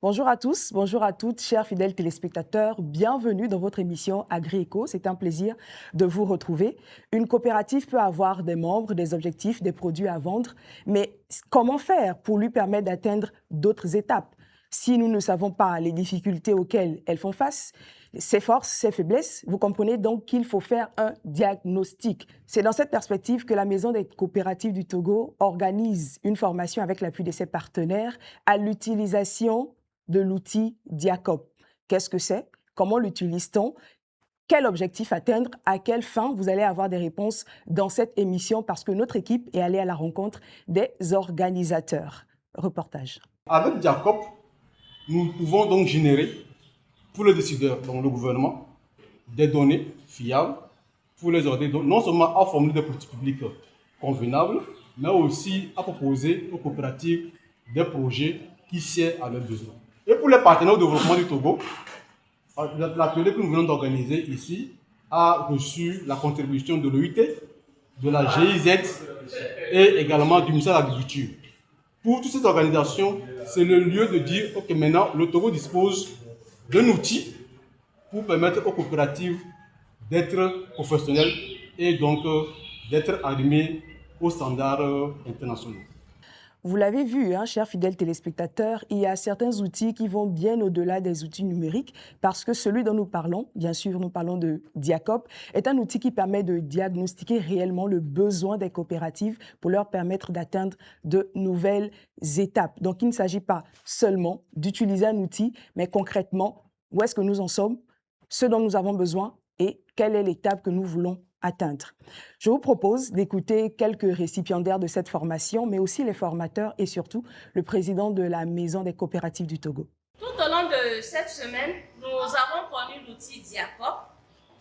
Bonjour à tous, bonjour à toutes, chers fidèles téléspectateurs. Bienvenue dans votre émission AgriEco. C'est un plaisir de vous retrouver. Une coopérative peut avoir des membres, des objectifs, des produits à vendre, mais comment faire pour lui permettre d'atteindre d'autres étapes? Si nous ne savons pas les difficultés auxquelles elles font face, ses forces, ses faiblesses, vous comprenez donc qu'il faut faire un diagnostic. C'est dans cette perspective que la Maison des coopératives du Togo organise une formation avec l'appui de ses partenaires à l'utilisation de l'outil Diacop. Qu'est-ce que c'est? Comment l'utilise-t-on? Quel objectif atteindre? À quelle fin? Vous allez avoir des réponses dans cette émission parce que notre équipe est allée à la rencontre des organisateurs. Reportage. Avec Diacop, nous pouvons donc générer pour les décideurs, donc le gouvernement, des données fiables pour les aider, non seulement à formuler des politiques publiques convenables, mais aussi à proposer aux coopératives des projets qui servent à leurs besoins. Et pour les partenaires au développement du Togo, l'atelier que nous venons d'organiser ici a reçu la contribution de l'OIT, de la GIZ et également du ministère de l'Agriculture. Pour toutes ces organisations, c'est le lieu de dire ok, maintenant, le Togo dispose d'un outil pour permettre aux coopératives d'être professionnelles et donc d'être arrimées aux standards internationaux. Vous l'avez vu, hein, chers fidèles téléspectateurs, il y a certains outils qui vont bien au-delà des outils numériques parce que celui dont nous parlons, bien sûr, nous parlons de Diacop, est un outil qui permet de diagnostiquer réellement le besoin des coopératives pour leur permettre d'atteindre de nouvelles étapes. Donc, il ne s'agit pas seulement d'utiliser un outil, mais concrètement, où est-ce que nous en sommes, ce dont nous avons besoin et quelle est l'étape que nous voulons atteindre. Je vous propose d'écouter quelques récipiendaires de cette formation, mais aussi les formateurs et surtout le président de la Maison des coopératives du Togo. Tout au long de cette semaine, nous avons connu l'outil Diacop,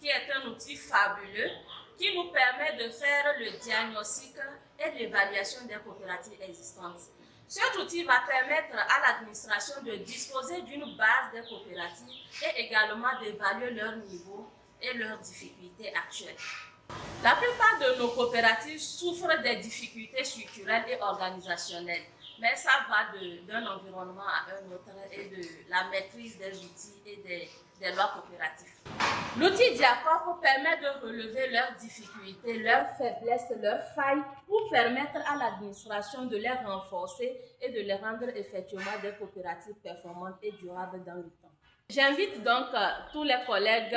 qui est un outil fabuleux qui nous permet de faire le diagnostic et l'évaluation des coopératives existantes. Cet outil va permettre à l'administration de disposer d'une base des coopératives et également d'évaluer leur niveau et leurs difficultés actuelles. La plupart de nos coopératives souffrent des difficultés structurelles et organisationnelles, mais ça va d'un environnement à un autre et de la maîtrise des outils et des lois coopératives. L'outil Diacop permet de relever leurs difficultés, leurs faiblesses, leurs failles pour permettre à l'administration de les renforcer et de les rendre effectivement des coopératives performantes et durables dans le temps. J'invite donc tous les collègues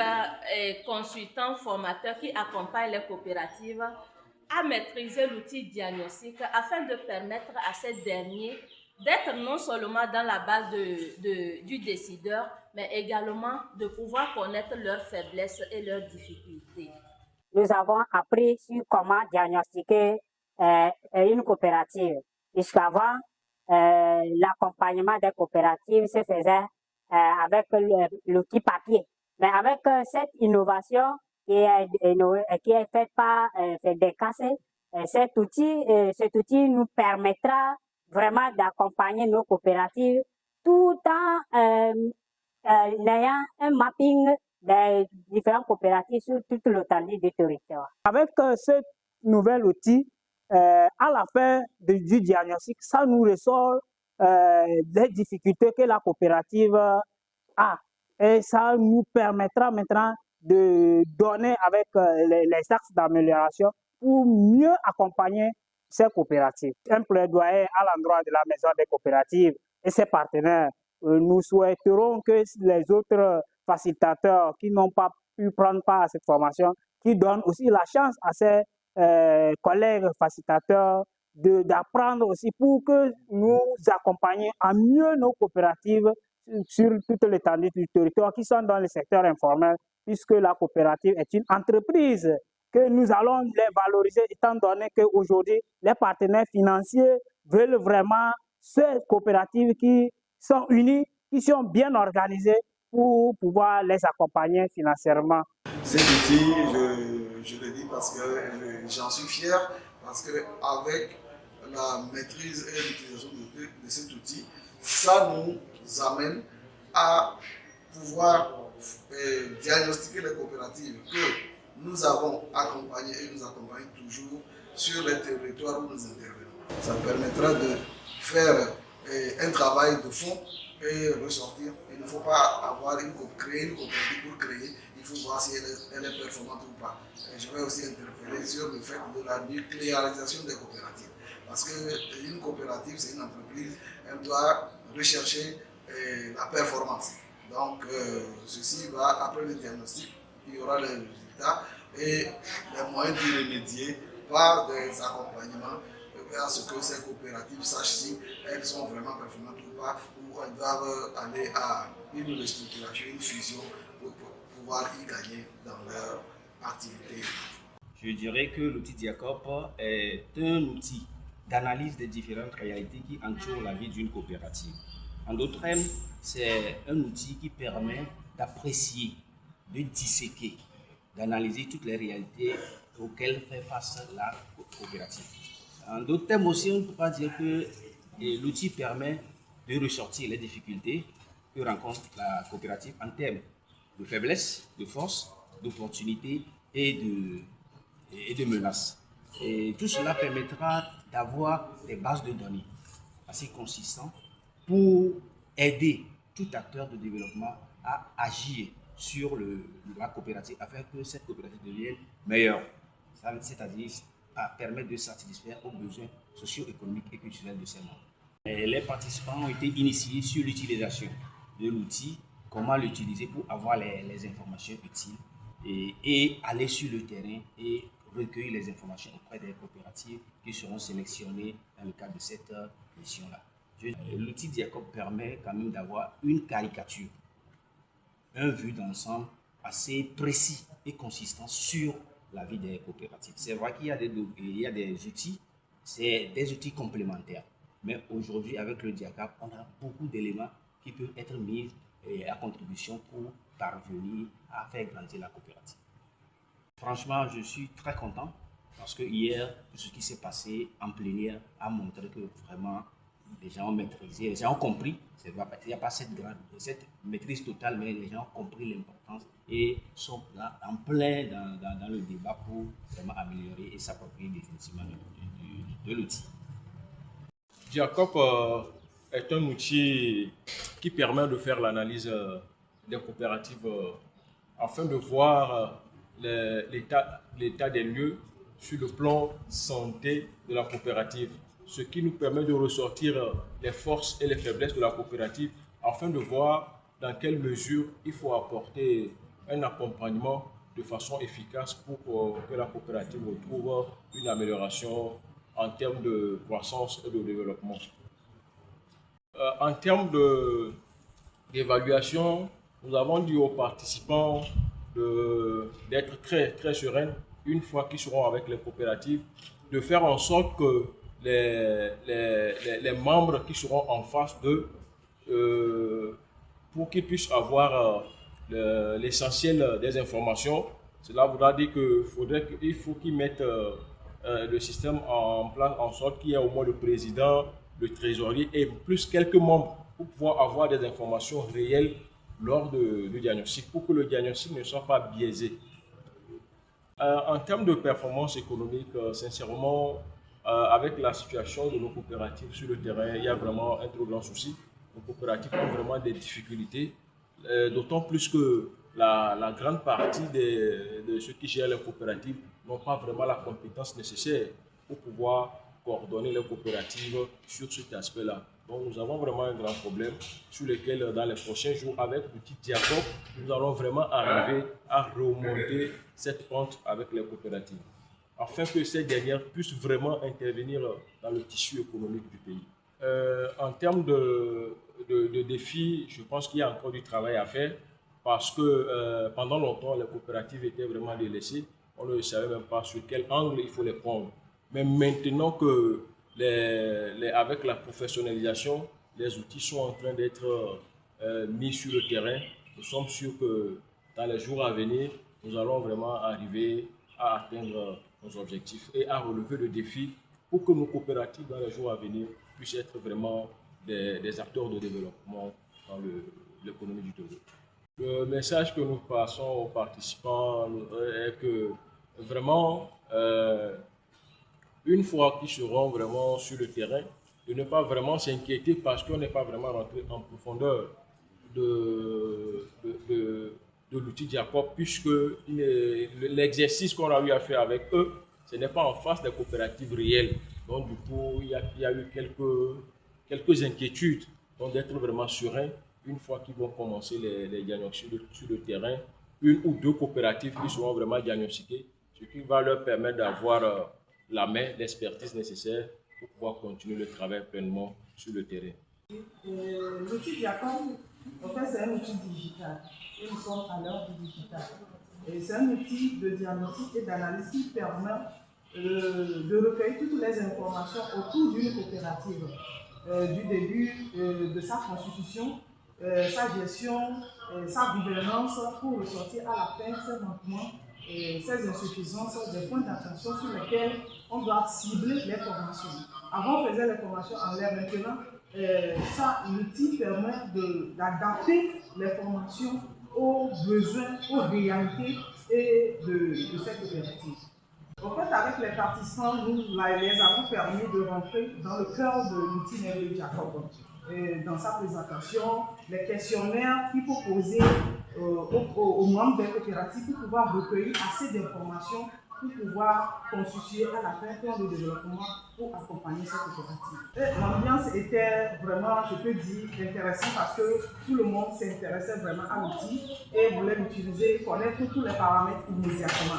et consultants formateurs qui accompagnent les coopératives à maîtriser l'outil diagnostic afin de permettre à ces derniers d'être non seulement dans la base du décideur, mais également de pouvoir connaître leurs faiblesses et leurs difficultés. Nous avons appris sur comment diagnostiquer une coopérative. Puisqu'avant, l'accompagnement des coopératives se faisait avec l'outil papier. Mais avec cette innovation qui est faite par FEDECASE, cet outil nous permettra vraiment d'accompagner nos coopératives tout en ayant un mapping des différentes coopératives sur toute l'étendue du territoire. Avec ce nouvel outil, à la fin du diagnostic, ça nous ressort les difficultés que la coopérative a. Et ça nous permettra maintenant de donner avec les axes d'amélioration pour mieux accompagner ces coopératives. Un plaidoyer à l'endroit de la Maison des coopératives et ses partenaires. Nous souhaiterons que les autres facilitateurs qui n'ont pas pu prendre part à cette formation, qui donnent aussi la chance à ces collègues facilitateurs d'apprendre aussi pour que nous accompagnions à mieux nos coopératives sur toute l'étendue du territoire qui sont dans le secteur informel, puisque la coopérative est une entreprise que nous allons les valoriser étant donné qu'aujourd'hui, les partenaires financiers veulent vraiment ces coopératives qui sont unies, qui sont bien organisées pour pouvoir les accompagner financièrement. Cet outil, je le dis parce que j'en suis fier, parce qu'avec la maîtrise et l'utilisation de cet outil, ça nous amène à pouvoir diagnostiquer les coopératives que nous avons accompagnées et nous accompagnons toujours sur les territoires où nous intervenons. Ça permettra de faire un travail de fond et ressortir. Il ne faut pas créer une coopérative pour créer, il faut voir si elle est performante ou pas. Et je vais aussi interpeller sur le fait de la nucléarisation des coopératives. Parce qu'une coopérative, c'est une entreprise, elle doit rechercher la performance. Donc, ceci va, après le diagnostic, il y aura les résultats et les moyens d'y remédier par des accompagnements à ce que ces coopératives sachent si elles sont vraiment performantes ou pas, ou elles doivent aller à une restructuration, une fusion pour pouvoir y gagner dans leur activité. Je dirais que l'outil Diacop est un outil d'analyse des différentes réalités qui entourent la vie d'une coopérative. En d'autres termes, c'est un outil qui permet d'apprécier, de disséquer, d'analyser toutes les réalités auxquelles fait face la coopérative. En d'autres termes aussi, on ne peut pas dire que l'outil permet de ressortir les difficultés que rencontre la coopérative en termes de faiblesse, de force, d'opportunités et de menaces. Et tout cela permettra d'avoir des bases de données assez consistantes pour aider tout acteur de développement à agir sur la coopérative afin que cette coopérative devienne meilleure, c'est-à-dire permettre de satisfaire aux besoins socio-économiques et culturels de ses membres. Et les participants ont été initiés sur l'utilisation de l'outil, comment l'utiliser pour avoir les informations utiles et aller sur le terrain et recueillir les informations auprès des coopératives qui seront sélectionnées dans le cadre de cette mission-là. L'outil Diacop permet quand même d'avoir une caricature, un vue d'ensemble assez précis et consistant sur la vie des coopératives. C'est vrai qu'il y a des outils, c'est des outils complémentaires. Mais aujourd'hui, avec le Diacop, on a beaucoup d'éléments qui peuvent être mis à contribution pour parvenir à faire grandir la coopérative. Franchement, je suis très content parce que hier, ce qui s'est passé en plénière a montré que vraiment les gens ont maîtrisé, les gens ont compris. Il n'y a pas cette maîtrise totale, mais les gens ont compris l'importance et sont là en plein dans le débat pour vraiment améliorer et s'approprier définitivement de l'outil. Diacop est un outil qui permet de faire l'analyse des coopératives afin de voir l'état des lieux sur le plan santé de la coopérative, ce qui nous permet de ressortir les forces et les faiblesses de la coopérative afin de voir dans quelle mesure il faut apporter un accompagnement de façon efficace pour que la coopérative retrouve une amélioration en termes de croissance et de développement. En termes d'évaluation, nous avons dit aux participants d'être très, très sereins une fois qu'ils seront avec les coopératives, de faire en sorte que les membres qui seront en face d'eux, pour qu'ils puissent avoir l'essentiel des informations. Cela voudra dire qu'il faut qu'ils mettent le système en place en sorte qu'il y ait au moins le président, le trésorier et plus quelques membres pour pouvoir avoir des informations réelles lors du diagnostic, pour que le diagnostic ne soit pas biaisé. En termes de performance économique, sincèrement, avec la situation de nos coopératives sur le terrain, il y a vraiment un trop grand souci. Nos coopératives ont vraiment des difficultés, d'autant plus que la grande partie de ceux qui gèrent les coopératives n'ont pas vraiment la compétence nécessaire pour pouvoir coordonner les coopératives sur cet aspect-là. Donc nous avons vraiment un grand problème sur lequel dans les prochains jours, avec l'outil Diacop, nous allons vraiment arriver à remonter cette pente avec les coopératives, afin que ces dernières puissent vraiment intervenir dans le tissu économique du pays. En termes de défis, je pense qu'il y a encore du travail à faire parce que pendant longtemps, les coopératives étaient vraiment délaissées. On ne savait même pas sur quel angle il faut les prendre. Mais maintenant que avec la professionnalisation, les outils sont en train d'être mis sur le terrain, nous sommes sûrs que dans les jours à venir, nous allons vraiment arriver à atteindre nos objectifs et à relever le défi pour que nos coopératives dans les jours à venir puissent être vraiment des acteurs de développement dans l'économie du Togo. Le message que nous passons aux participants est que vraiment, une fois qu'ils seront vraiment sur le terrain, de ne pas vraiment s'inquiéter parce qu'on n'est pas vraiment rentré en profondeur de l'outil Diacop, puisque l'exercice qu'on a eu à faire avec eux, ce n'est pas en face des coopératives réelles. Donc, du coup, il y a eu quelques inquiétudes. Donc, d'être vraiment serein une fois qu'ils vont commencer les diagnostics sur le terrain, une ou deux coopératives qui seront vraiment diagnostiquées, ce qui va leur permettre d'avoir la main, l'expertise nécessaire pour pouvoir continuer le travail pleinement sur le terrain. L'outil Diacop, en fait, c'est un outil digital. Et nous sommes à l'heure du digital. Et c'est un outil de diagnostic et d'analyse qui permet de recueillir toutes les informations autour d'une coopérative, du début de sa constitution, sa gestion, sa gouvernance, pour ressortir à la fin ses manquements, ses insuffisances, des points d'attention sur lesquels on doit cibler les formations. Avant, on faisait les formations en l'air. Maintenant, l'outil permet d'adapter les formations aux besoins, aux réalités et de cette coopérative. En fait, avec les participants, nous les avons permis de rentrer dans le cœur de l'outil de Diacop. Dans sa présentation, les questionnaires qu'il faut poser aux membres des coopératives pour pouvoir recueillir assez d'informations pour pouvoir constituer à la fin un plan de développement pour accompagner cette coopérative. L'ambiance était vraiment, je peux dire, intéressante parce que tout le monde s'intéressait vraiment à l'outil et voulait l'utiliser, connaître tous les paramètres immédiatement.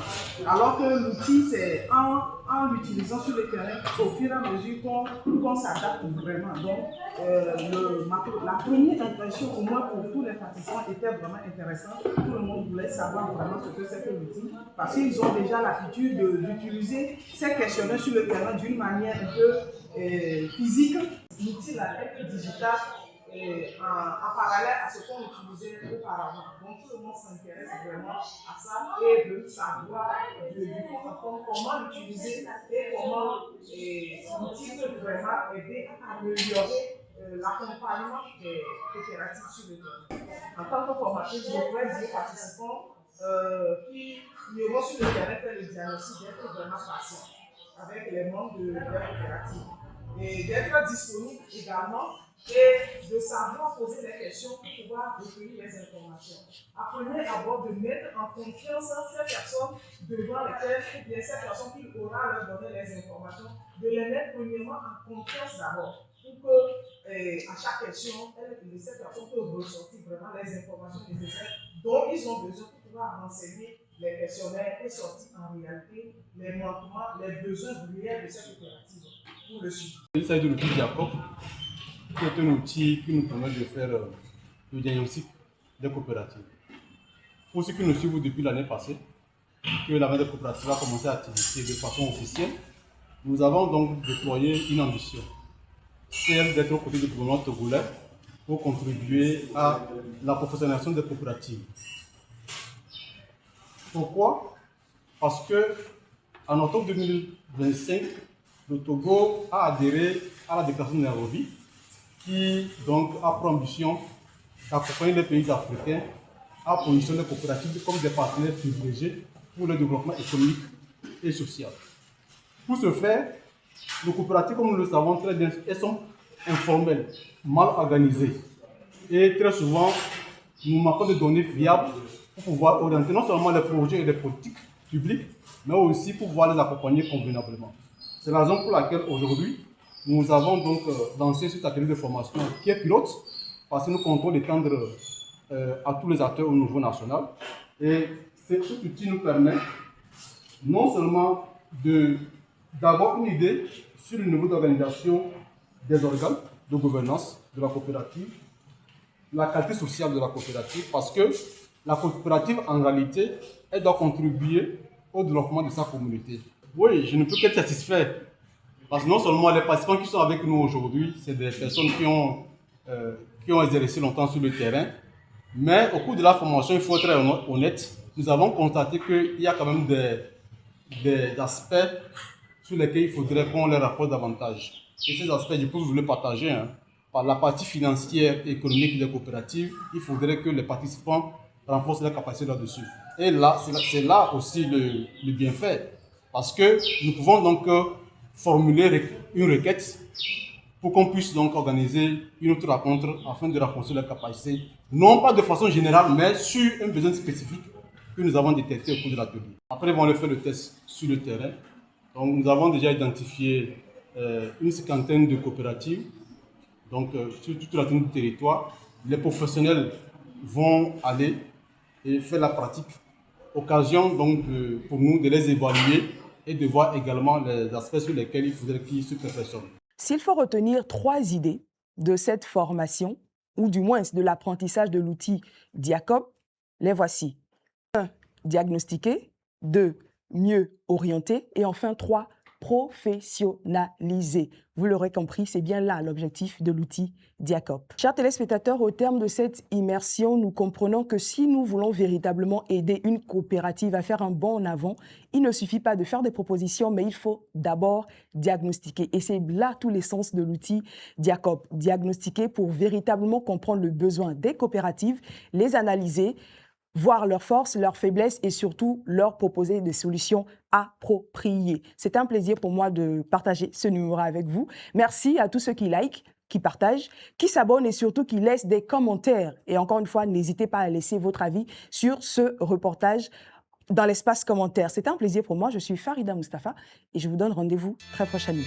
Alors que l'outil, c'est en l'utilisant sur le terrain, au fur et à mesure qu'on s'adapte vraiment. Donc, la première impression, au moins pour tous les participants, était vraiment intéressante. Tout le monde voulait savoir vraiment ce que c'est que l'outil parce qu'ils ont déjà l'habitude d'utiliser ces questionnaires sur le terrain d'une manière un peu physique. L'outil est digital en parallèle à ce qu'on utilisait auparavant. Donc tout le monde s'intéresse vraiment à ça et veut savoir du fond en fond comment l'utiliser et comment l'outil peut vraiment aider à améliorer l'accompagnement des coopératives sur le terrain. En tant que formatrice, je pourrais dire aux participants qui iront sur le terrain faire le diagnostic d'être vraiment patient avec les membres de la coopérative et d'être disponible également et de savoir poser des questions pour pouvoir recueillir les informations. Apprenez d'abord de mettre en confiance ces personnes devant lesquelles, ou bien ces personnes qui auront à leur donner les informations, de les mettre premièrement en confiance d'abord pour que à chaque question, ces personnes peuvent ressortir vraiment les informations nécessaires dont ils ont besoin pour pouvoir renseigner les questionnaires et sortir en réalité les manquements, les besoins réels de cette coopérative pour le suivi. Il s'agit de l'outil Diacop, qui est un outil qui nous permet de faire le diagnostic des coopératives. Pour ceux qui nous suivent depuis l'année passée, que la vente des coopératives a commencé à activiter de façon officielle, nous avons donc déployé une ambition, celle d'être aux côtés du gouvernement togolais pour contribuer à la professionnalisation des coopératives. Pourquoi? Parce que en octobre 2025, le Togo a adhéré à la déclaration de Nairobi, qui donc a pour ambition d'accompagner les pays africains à positionner les coopératives comme des partenaires privilégiés pour le développement économique et social. Pour ce faire, les coopératives, comme nous le savons très bien, elles sont informelles, mal organisées. Et très souvent, nous manquons de données fiables pour pouvoir orienter non seulement les projets et les politiques publiques, mais aussi pour pouvoir les accompagner convenablement. C'est la raison pour laquelle aujourd'hui, nous avons donc lancé cet atelier de formation qui est pilote, parce que nous comptons l'étendre à tous les acteurs au niveau national. Et cet outil nous permet non seulement d'avoir une idée sur le niveau d'organisation des organes de gouvernance de la coopérative, la qualité sociale de la coopérative, parce que la coopérative, en réalité, elle doit contribuer au développement de sa communauté. Oui, je ne peux qu'être satisfait, parce que non seulement les participants qui sont avec nous aujourd'hui, c'est des personnes qui ont exercé longtemps sur le terrain, mais au cours de la formation, il faut être honnête, nous avons constaté qu'il y a quand même des aspects sur lesquels il faudrait qu'on les rapporte davantage. Et ces aspects, je peux vous les partager. Par la partie financière et économique des coopératives, il faudrait que les participants renforcent leurs capacités là-dessus. Et là, c'est là aussi le bienfait. Parce que nous pouvons donc formuler une requête pour qu'on puisse donc organiser une autre rencontre afin de renforcer leurs capacités, non pas de façon générale, mais sur un besoin spécifique que nous avons détecté au cours de l'atelier. Après, ils vont aller faire le test sur le terrain. Donc, nous avons déjà identifié une cinquantaine de coopératives, donc sur toute la zone du territoire. Les professionnels vont aller et faire la pratique. Occasion donc pour nous de les évaluer et de voir également les aspects sur lesquels il faudrait qu'ils se perfectionnent. S'il faut retenir 3 idées de cette formation, ou du moins de l'apprentissage de l'outil Diacope, les voici. 1. Diagnostiquer. 2. Mieux orienter. Et enfin 3. Professionnaliser. Vous l'aurez compris, c'est bien là l'objectif de l'outil Diacope. Chers téléspectateurs, au terme de cette immersion, nous comprenons que si nous voulons véritablement aider une coopérative à faire un bond en avant, il ne suffit pas de faire des propositions, mais il faut d'abord diagnostiquer. Et c'est là tout l'essence de l'outil Diacope. Diagnostiquer pour véritablement comprendre le besoin des coopératives, les analyser, voir leurs forces, leurs faiblesses et surtout leur proposer des solutions appropriées. C'est un plaisir pour moi de partager ce numéro avec vous. Merci à tous ceux qui likent, qui partagent, qui s'abonnent et surtout qui laissent des commentaires. Et encore une fois, n'hésitez pas à laisser votre avis sur ce reportage dans l'espace commentaire. C'est un plaisir pour moi. Je suis Farida Mustafa et je vous donne rendez-vous très prochainement.